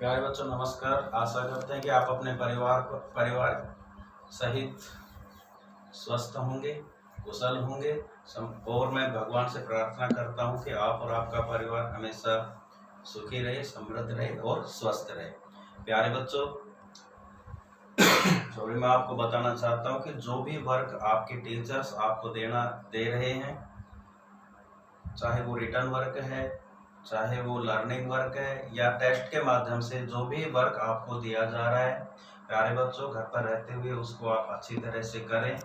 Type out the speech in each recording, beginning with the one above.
प्यारे बच्चों नमस्कार। आशा करते हैं कि आप अपने परिवार सहित स्वस्थ होंगे, कुशल होंगे। और मैं भगवान से प्रार्थना करता हूं कि आप और आपका परिवार हमेशा सुखी रहे, समृद्ध रहे और स्वस्थ रहे। प्यारे बच्चों मैं आपको बताना चाहता हूं कि जो भी वर्क आपके टीचर्स आपको दे रहे हैं, चाहे वो रिटर्न वर्क है, चाहे वो लर्निंग वर्क है या टेस्ट के माध्यम से जो भी वर्क आपको दिया जा रहा है, प्यारे बच्चों घर पर रहते हुए उसको आप अच्छी तरह से करें।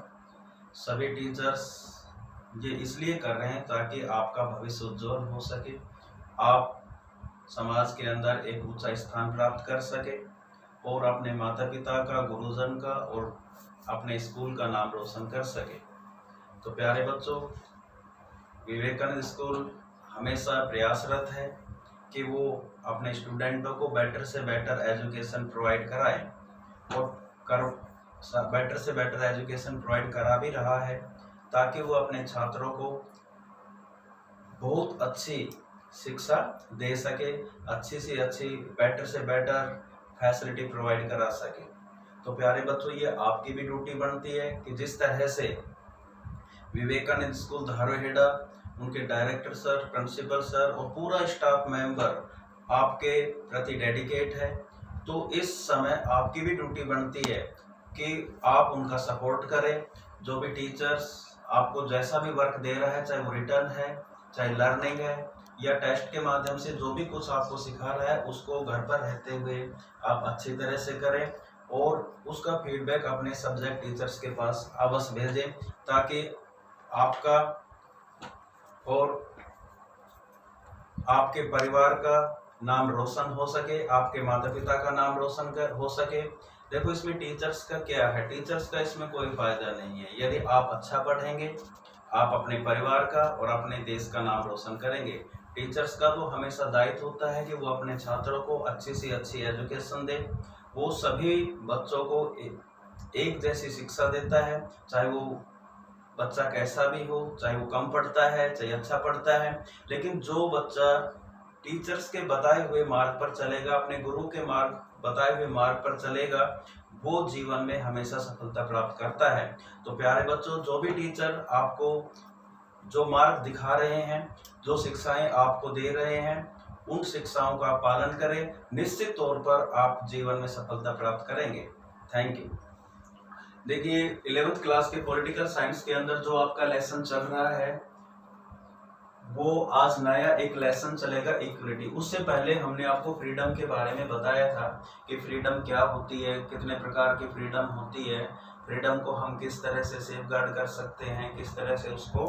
सभी टीचर्स ये इसलिए कर रहे हैं ताकि आपका भविष्य उज्जवल हो सके, आप समाज के अंदर एक ऊंचा स्थान प्राप्त कर सके और अपने माता पिता का, गुरुजन का और अपने स्कूल का नाम रोशन कर सके। तो प्यारे बच्चों, विवेकानंद स्कूल हमेशा प्रयासरत है कि वो अपने स्टूडेंटों को बेटर से बेटर एजुकेशन प्रोवाइड कराएं और बेटर से बेटर एजुकेशन प्रोवाइड करा भी रहा है, ताकि वो अपने छात्रों को बहुत अच्छी शिक्षा दे सके, अच्छी से अच्छी, बेटर से बेटर फैसिलिटी प्रोवाइड करा सके। तो प्यारे बच्चों, ये आपकी भी ड्यूटी बनती है कि जिस तरह से विवेकानंद स्कूल धारोहेड़ा, उनके डायरेक्टर सर, प्रिंसिपल सर और पूरा स्टाफ मेंबर आपके प्रति डेडिकेट है, तो इस समय आपकी भी ड्यूटी बनती है कि आप उनका सपोर्ट करें। जो भी टीचर्स आपको जैसा भी वर्क दे रहा है, चाहे वो रिटर्न है, चाहे लर्निंग है या टेस्ट के माध्यम से जो भी कुछ आपको सिखा रहा है, उसको घर पर रहते हुए आप अच्छी तरह से करें और उसका फीडबैक अपने सब्जेक्ट टीचर्स के पास अवश्य भेजें, ताकि आपका और आपके परिवार का नाम रोशन हो सके, आपके माता पिता का नाम रोशन हो सके। देखो, इसमें टीचर्स का क्या है, टीचर्स का इसमें कोई फायदा नहीं है। यदि आप अच्छा पढ़ेंगे, आप अपने परिवार का और अपने देश का नाम रोशन करेंगे। टीचर्स का तो हमेशा दायित्व होता है कि वो अपने छात्रों को अच्छी से अच्छी एजुकेशन दे। वो सभी बच्चों को एक जैसी शिक्षा देता है, चाहे वो बच्चा कैसा भी हो, चाहे वो कम पढ़ता है चाहे अच्छा पढ़ता है। लेकिन जो बच्चा टीचर्स के बताए हुए मार्ग पर चलेगा, अपने गुरु के बताए हुए मार्ग पर चलेगा, वो जीवन में हमेशा सफलता प्राप्त करता है। तो प्यारे बच्चों, जो भी टीचर आपको जो मार्ग दिखा रहे हैं, जो शिक्षाएं आपको दे रहे हैं, उन शिक्षाओं का पालन करें। निश्चित तौर पर आप जीवन में सफलता प्राप्त करेंगे। Thank you. देखिए, 11th क्लास के पॉलिटिकल साइंस के अंदर जो आपका लेसन चल रहा है, वो आज नया एक लेसन चलेगा, इक्वलिटी। उससे पहले हमने आपको फ्रीडम के बारे में बताया था कि फ्रीडम क्या होती है, कितने प्रकार की फ्रीडम होती है, फ्रीडम को हम किस तरह से सेफगार्ड कर सकते हैं, किस तरह से उसको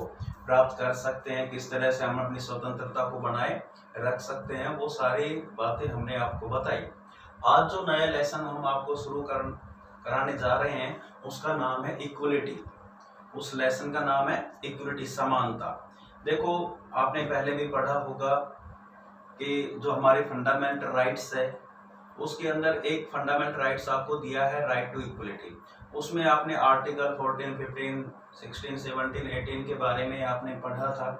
प्राप्त कर सकते हैं, किस तरह से हम अपनी स्वतंत्रता को बनाए रख सकते हैं, वो सारी बातें हमने आपको बताई। आज जो नया लेसन हम आपको शुरू कराने जा रहे हैं, उसका नाम है इक्वलिटी। उस लेसन का नाम है इक्वलिटी, समानता। देखो, आपने पहले भी पढ़ा होगा कि जो हमारे फंडामेंटल राइट्स है, उसके अंदर एक फंडामेंटल राइट्स आपको दिया है, राइट टू इक्वलिटी। उसमें आपने आर्टिकल 14, 15, 16, 17, 18 के बारे में आपने पढ़ा था।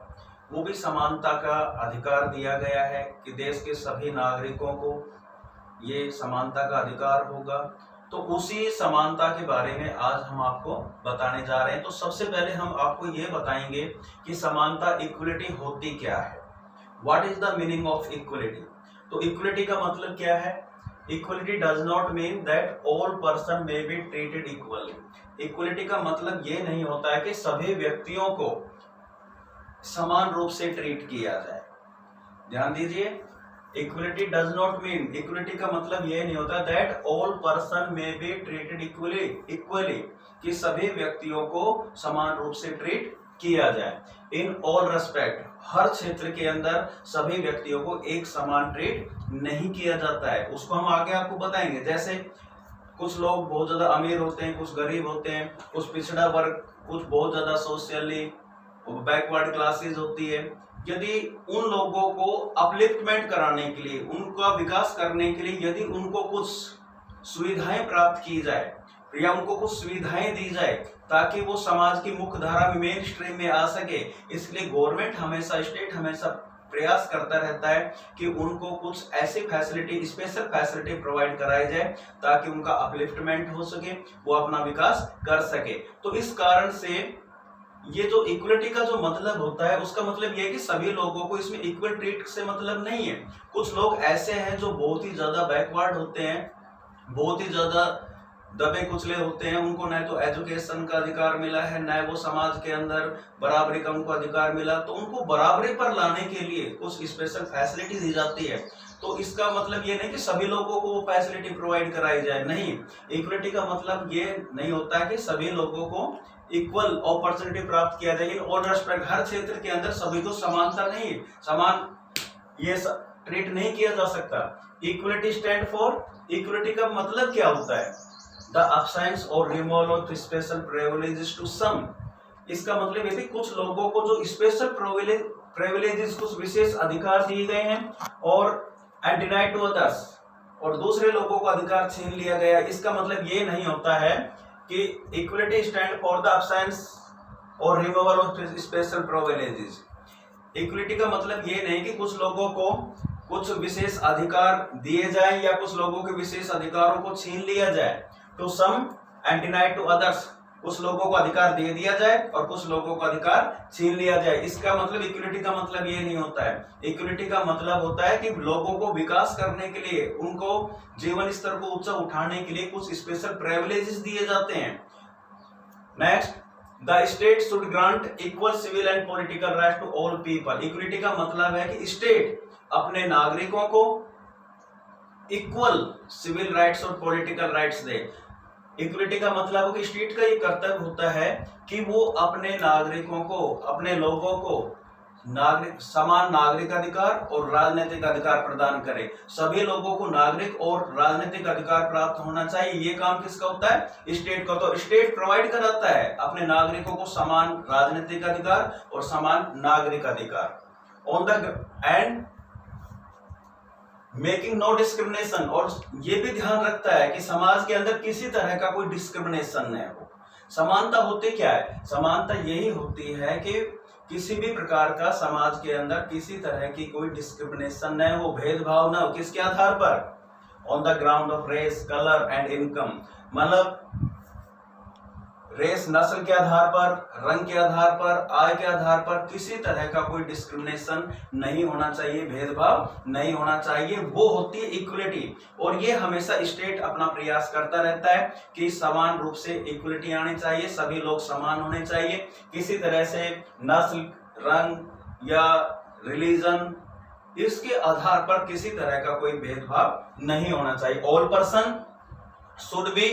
वो भी समानता का अधिकार दिया गया है कि देश के सभी नागरिकों को ये समानता का अधिकार होगा। तो उसी समानता के बारे में आज हम आपको बताने जा रहे हैं। तो सबसे पहले हम आपको ये बताएंगे कि समानता, इक्वलिटी होती क्या है, what is the meaning of equality. तो इक्वलिटी का मतलब क्या है? Equality does not mean that all person may be treated equally. Equality का मतलब ये नहीं होता है कि सभी व्यक्तियों को समान रूप से ट्रीट किया जाए। ध्यान दीजिए, equality does not mean, equality का मतलब ये नहीं होता that all person may be treated equally, कि सभी व्यक्तियों को समान रूप से ट्रीट किया जाए। इन ऑल रेस्पेक्ट, हर क्षेत्र के अंदर सभी व्यक्तियों को एक समान ट्रीट नहीं किया जाता है। उसको हम आगे आपको बताएंगे। जैसे कुछ लोग बहुत ज्यादा अमीर होते हैं, कुछ गरीब होते हैं, कुछ पिछड़ा वर्ग, कुछ बहुत ज्यादा सोशली बैकवर्ड क्लासेस होती है। यदि उन लोगों को अपलिफ्टमेंट कराने के लिए, उनका विकास करने के लिए यदि उनको कुछ सुविधाएं प्राप्त की जाए या उनको कुछ सुविधाएं दी जाए ताकि वो समाज की मुख्य धारा में, मेन स्ट्रीम में आ सके, इसलिए गवर्नमेंट हमेशा, स्टेट हमेशा प्रयास करता रहता है कि उनको कुछ ऐसी फैसिलिटी, स्पेशल फैसिलिटी प्रोवाइड कराई जाए ताकि उनका अपलिफ्टमेंट हो सके, वो अपना विकास कर सके। तो इस कारण से ये जो इक्वलिटी का जो मतलब होता है उसका मतलब ये है कि सभी लोगों को इसमें इक्वल ट्रीट से मतलब नहीं है। कुछ लोग ऐसे हैं जो बहुत ही ज्यादा बैकवर्ड होते हैं, बहुत ही ज्यादा दबे कुचले होते हैं, उनको न तो एजुकेशन का अधिकार मिला है, न वो समाज के अंदर बराबरी का उनको अधिकार मिला। तो उनको बराबरी पर लाने के लिए कुछ स्पेशल फैसिलिटी दी जाती है। तो इसका मतलब ये नहीं कि सभी लोगों को वो फैसिलिटी प्रोवाइड कराई जाए, नहीं। इक्वलिटी का मतलब ये नहीं होता है कि सभी लोगों को इक्वल अपॉर्चुनिटी प्राप्त किया जाए इन ऑल रेस्पेक्ट। हर क्षेत्र के अंदर सभी को समानता नहीं, समान ये ट्रीट नहीं किया जा सकता। इक्वलिटी स्टैंड फॉर, इक्वलिटी का मतलब क्या होता है? द absence और removal of special privileges to some. इसका मतलब ये कुछ लोगों को जो स्पेशल प्रिविलेजेस, कुछ विशेष अधिकार दिए गए हैं और एंड डिनाइड टू अदर्स, और दूसरे लोगों को अधिकार छीन लिया गया। इसका मतलब ये नहीं होता है कि equality stand for the absence और removal of special privileges. Equality का मतलब ये नहीं कि कुछ लोगों को कुछ विशेष अधिकार दिए जाए या कुछ लोगों के विशेष अधिकारों को छीन लिया जाए। To some and denied to others, कुछ लोगों को अधिकार दे दिया जाए और कुछ लोगों को अधिकार छीन लिया जाए। इसका मतलब इक्वलिटी का मतलब ये नहीं होता है। इक्वलिटी का मतलब होता है कि लोगों को विकास करने के लिए, उनको जीवन स्तर को ऊंचा उठाने के लिए कुछ स्पेशल प्रिविलेजेस दिए जाते हैं। Next, the state should grant equal civil and political right to all people. Equality का मतलब है कि स्टेट अपने नागरिकों को इक्वल सिविल राइट्स और पॉलिटिकल राइट्स दे। इक्वलिटी का मतलब है कि स्टेट का ये कर्तव्य होता है कि वो अपने नागरिकों को, अपने लोगों को समान नागरिक अधिकार और राजनीतिक अधिकार प्रदान करे। सभी लोगों को नागरिक और राजनीतिक अधिकार प्राप्त होना चाहिए। ये काम किसका होता है? स्टेट का। तो स्टेट प्रोवाइड कराता है अपने नागरिकों को समान राजनीतिक अधिकार और समान नागरिक अधिकार on the and making no discrimination, और ये भी ध्यान रखता है कि समाज के अंदर किसी तरह का कोई डिस्क्रिमिनेशन न हो। समानता होती क्या है? समानता यही होती है कि किसी भी प्रकार का समाज के अंदर किसी तरह की कोई डिस्क्रिमिनेशन न हो, भेदभाव न हो। किसके आधार पर? On the ground of race, colour and income. मतलब रेस, नस्ल के आधार पर, रंग के आधार पर, आय के आधार पर किसी तरह का कोई डिस्क्रिमिनेशन नहीं होना चाहिए, भेदभाव नहीं होना चाहिए। वो होती है इक्वलिटी। और ये हमेशा स्टेट अपना प्रयास करता रहता है कि समान रूप से इक्वलिटी आनी चाहिए, सभी लोग समान होने चाहिए। किसी तरह से नस्ल, रंग या रिलीजन, इसके आधार पर किसी तरह का कोई भेदभाव नहीं होना चाहिए। All person should be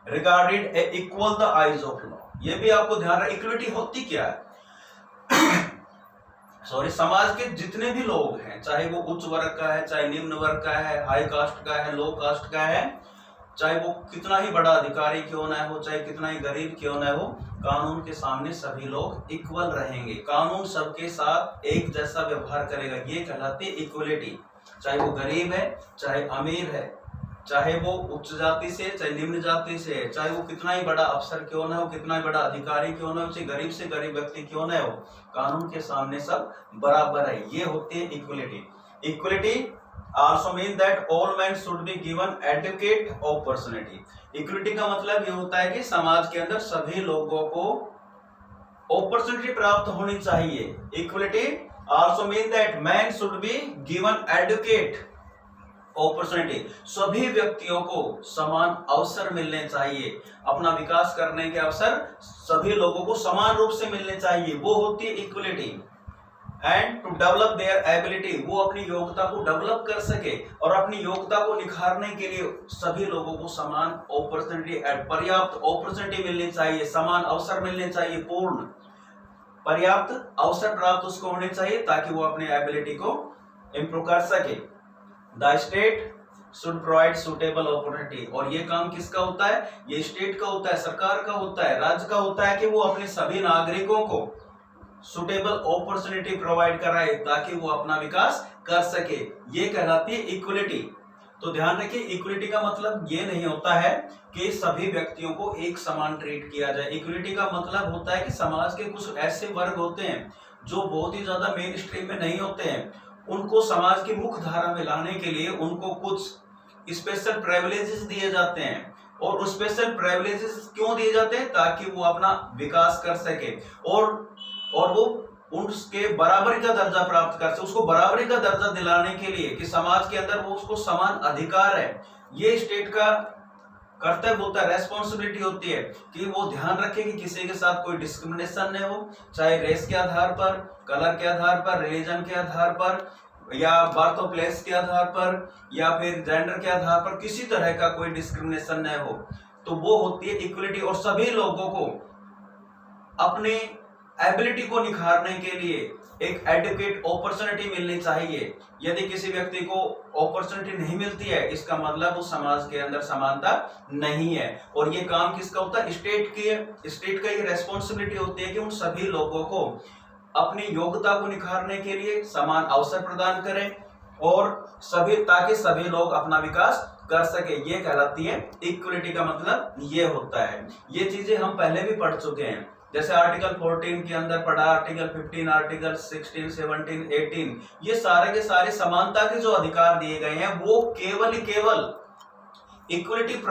regarded equal the eyes of law. ये भी आपको ध्यान रखना। इक्वलिटी होती क्या है? सॉरी, समाज के जितने भी लोग हैं, चाहे वो उच्च वर्ग का है, चाहे निम्न वर्ग का है, हाई कास्ट का है, लो कास्ट का है, चाहे वो कितना ही बड़ा अधिकारी क्यों ना हो, चाहे कितना ही गरीब क्यों ना हो, कानून के सामने सभी लोग इक्वल रहेंगे। कानून सबके साथ एक जैसा व्यवहार करेगा। ये कहलाती है इक्वलिटी। चाहे वो गरीब है, चाहे अमीर है, चाहे वो उच्च जाति से, चाहे निम्न जाति से, चाहे वो कितना ही बड़ा अफसर क्यों ना हो, कितना ही बड़ा अधिकारी क्यों ना हो, चाहे गरीब से गरीब व्यक्ति क्यों ना हो, कानून के सामने सब बराबर है। ये होती है equality. Equality also mean that all man should be given adequate opportunity. Equality का मतलब ये होता है कि समाज के अंदर सभी लोगों को अपॉर्चुनिटी प्राप्त होनी चाहिए। Equality also mean that man should be given adequate opportunity. सभी व्यक्तियों को समान अवसर मिलने चाहिए। अपना विकास करने के अवसर सभी लोगों को समान रूप से मिलने चाहिए। वो होती है equality. And to develop their ability, वो अपनी योग्यता को डेवलप कर सके और अपनी योग्यता को निखारने के लिए सभी लोगों को समान अपॉर्चुनिटी, पर्याप्त अपॉर्चुनिटी मिलनी चाहिए, समान अवसर मिलने चाहिए, पूर्ण पर्याप्त अवसर प्राप्त उसको होने चाहिए ताकि वो अपनी एबिलिटी को इंप्रूव कर सके। The state should provide suitable opportunity, और ये काम किसका होता है? ये स्टेट का होता है, सरकार का होता है, राज्य का होता है कि वो अपने सभी नागरिकों को सुटेबल अपॉर्चुनिटी प्रोवाइड कराए ताकि वो अपना विकास कर सके। ये कहलाती है इक्वलिटी। तो ध्यान रखिए, इक्वलिटी का मतलब ये नहीं होता है कि सभी व्यक्तियों को एक समान ट्रीट किया जाए। इक्वलिटी का मतलब होता है कि समाज के कुछ ऐसे वर्ग होते हैं जो बहुत ही ज्यादा मेन स्ट्रीम में नहीं होते हैं, उनको समाज की मुख्य धारा में लाने के लिए उनको कुछ स्पेशल प्रिविलेजेस दिए जाते हैं। और उस स्पेशल प्रिविलेजेस क्यों दिए जाते हैं? ताकि वो अपना विकास कर सके और वो उसके बराबरी का दर्जा प्राप्त कर सके। उसको बराबरी का दर्जा दिलाने के लिए कि समाज के अंदर वो उसको समान अधिकार है, ये स्टेट का कर्तव्य होता है, रेस्पॉन्सिबिलिटी होती है कि वो ध्यान रखे कि किसी के साथ कोई डिस्क्रिमिनेशन नहीं हो, चाहे रेस के आधार पर, कलर के आधार पर, रिलीजन के आधार पर, या बर्थ ऑफ प्लेस के आधार पर, या फिर जेंडर के आधार पर, किसी तरह का कोई डिस्क्रिमिनेशन नहीं हो। तो वो होती है इक्वलिटी। और सभी लोगों को अपने एबिलिटी को निखारने के लिए एक एडुकेट अपॉर्चुनिटी मिलनी चाहिए। यदि किसी व्यक्ति को अपॉर्चुनिटी नहीं मिलती है, इसका मतलब उस समाज के अंदर समानता नहीं है। और ये काम किसका होता है? स्टेट का ये रेस्पॉन्सिबिलिटी होती है कि उन सभी लोगों को अपनी योग्यता को निखारने के लिए समान अवसर प्रदान करें और ताकि सभी लोग अपना विकास कर सके। ये कहलाती है इक्वलिटी का मतलब ये होता है। ये चीजें हम पहले भी पढ़ चुके हैं, जैसे आर्टिकल 14 के अंदर पढ़ा, आर्टिकल 15, आर्टिकल 16, 17, 18, ये सारे के सारे समानता के जो अधिकार दिए गए हैं वो केवल इक्वलिटी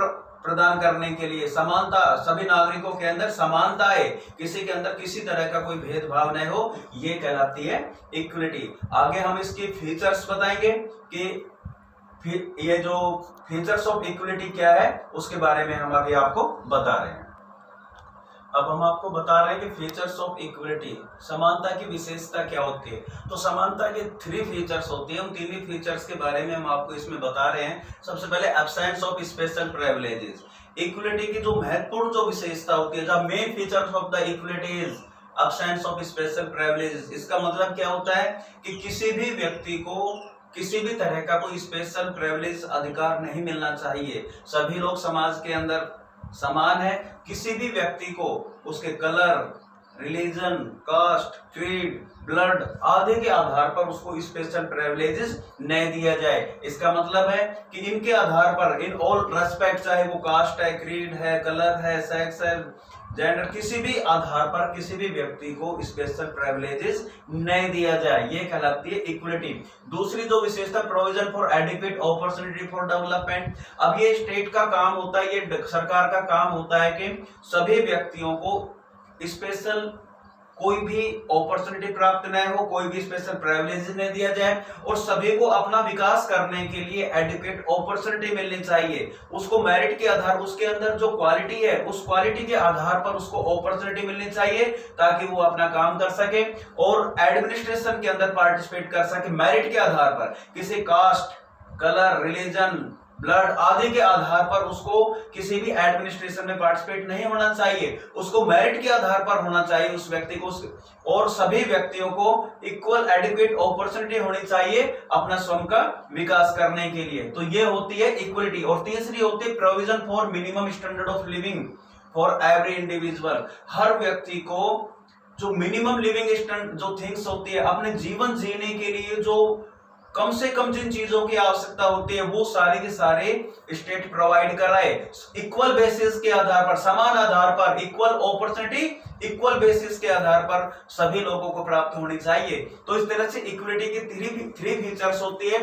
प्रदान करने के लिए, समानता, सभी नागरिकों के अंदर समानता है, किसी के अंदर किसी तरह का कोई भेदभाव नहीं हो, ये कहलाती है इक्वलिटी। आगे हम इसके फीचर्स बताएंगे कि ये जो फीचर्स ऑफ इक्वलिटी क्या है उसके बारे में हम अभी आपको बता रहे हैं। अब हम आपको बता रहे हैं कि फीचर्स ऑफ इक्वलिटी, समानता की विशेषता क्या होती है। तो समानता के 3 फीचर्स होती है, उन 3 ही फीचर्स के बारे में हम आपको इसमें बता रहे हैं। सबसे पहले absence of special privileges. Equality की जो महत्वपूर्ण जो विशेषता होती है, the main features of the equality is absence of special privileges. इसका मतलब क्या होता है कि किसी भी व्यक्ति को किसी भी तरह का कोई स्पेशल प्रिविलेज अधिकार नहीं मिलना चाहिए। सभी लोग समाज के अंदर समान है, किसी भी व्यक्ति को उसके colour, religion, caste, creed, blood आदि के आधार पर उसको स्पेशल प्रिविलेजेस नहीं दिया जाए। इसका मतलब है कि इनके आधार पर, इन ऑल रेस्पेक्ट, चाहे वो कास्ट है, क्रीड है, कलर है, सेक्स है, जेंडर, किसी भी आधार पर किसी भी व्यक्ति को स्पेशल प्रिविलेजेस नहीं दिया जाए, ये कहलाती है इक्वलिटी। दूसरी जो विशेषता, provision for adequate opportunity for development. अब ये स्टेट का काम होता है, ये सरकार का काम होता है कि सभी व्यक्तियों को स्पेशल कोई भी अपॉर्चुनिटी प्राप्त न हो, कोई भी स्पेशल प्रिविलेज नहीं दिया जाए और सभी को अपना विकास करने के लिए एडुकेट अपॉर्चुनिटी मिलनी चाहिए। उसको मेरिट के आधार, उसके अंदर जो क्वालिटी है उस क्वालिटी के आधार पर उसको अपॉर्चुनिटी मिलनी चाहिए ताकि वो अपना काम कर सके और एडमिनिस्ट्रेशन के अंदर पार्टिसिपेट कर सके। मेरिट के आधार पर किसी कास्ट, कलर, रिलीजन, ब्लड आदि के आधार पर उसको किसी भी एडमिनिस्ट्रेशन में पार्टिसिपेट नहीं होना चाहिए, उसको मेरिट के आधार पर होना चाहिए उस व्यक्ति को। और सभी व्यक्तियों को इक्वल एडिक्वेट अपॉर्चुनिटी होनी चाहिए अपना स्वयं का विकास करने के लिए। तो ये होती है इक्वलिटी। और तीसरी होती है provision for minimum standard of living for every individual. हर व्यक्ति को जो मिनिमम लिविंग स्टैंडर्ड जो थिंग्स होती है, अपने जीवन जीने के लिए जो कम से कम जिन चीजों की आवश्यकता होती है वो सारे के सारे स्टेट प्रोवाइड कराए। इक्वल बेसिस के आधार पर, समान आधार पर, इक्वल अपॉर्चुनिटी इक्वल बेसिस के आधार पर सभी लोगों को प्राप्त होनी चाहिए। तो इस तरह से इक्वलिटी की 3 फीचर्स होती है।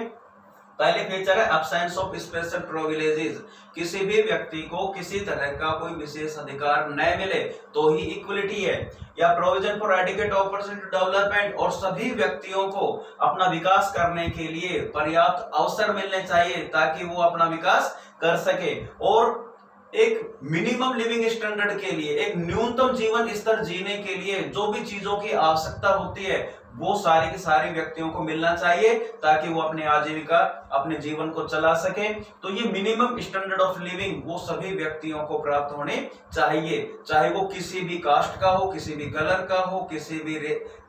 पहले फीचर है एब्सेंस ऑफ स्पेशल प्रिविलेजेस। किसी भी व्यक्ति को किसी तरह का कोई विशेष अधिकार न मिले तो ही इक्वलिटी है। या provision for adequate opportunity development, और सभी व्यक्तियों को अपना विकास करने के लिए पर्याप्त अवसर मिलने चाहिए ताकि वो अपना विकास कर सके। और एक मिनिमम लिविंग स्टैंडर्ड के लिए, एक न्यूनतम जीवन स्तर जीने के लिए जो भी चीजों की आवश्यकता होती है वो सारे के सारे व्यक्तियों को मिलना चाहिए ताकि वो अपने आजीविका, अपने जीवन को चला सके। तो ये मिनिमम स्टैंडर्ड ऑफ लिविंग वो सभी व्यक्तियों को प्राप्त होने चाहिए, चाहे वो किसी भी कास्ट का हो, किसी भी कलर का हो, किसी भी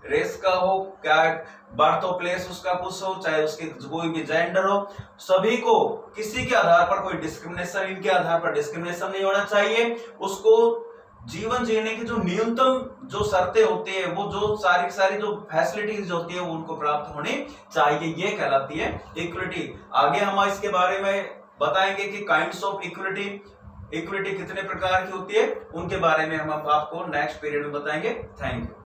रेस का हो, क्या बर्थ ऑफ प्लेस उसका कुछ हो, चाहे उसके कोई भी जेंडर हो, सभी को किसी के आधार पर कोई डिस्क्रिमिनेशन, इनके आधार पर डिस्क्रिमिनेशन नहीं होना चाहिए। उसको जीवन जीने की जो न्यूनतम जो शर्तें होती है, वो जो सारी जो फैसिलिटीज होती है वो उनको प्राप्त होनी चाहिए, ये कहलाती है इक्विलिटी। आगे हम इसके बारे में बताएंगे कि काइंड्स ऑफ इक्विलिटी कितने प्रकार की होती है, उनके बारे में हम आपको नेक्स्ट पीरियड में बताएंगे। Thank you.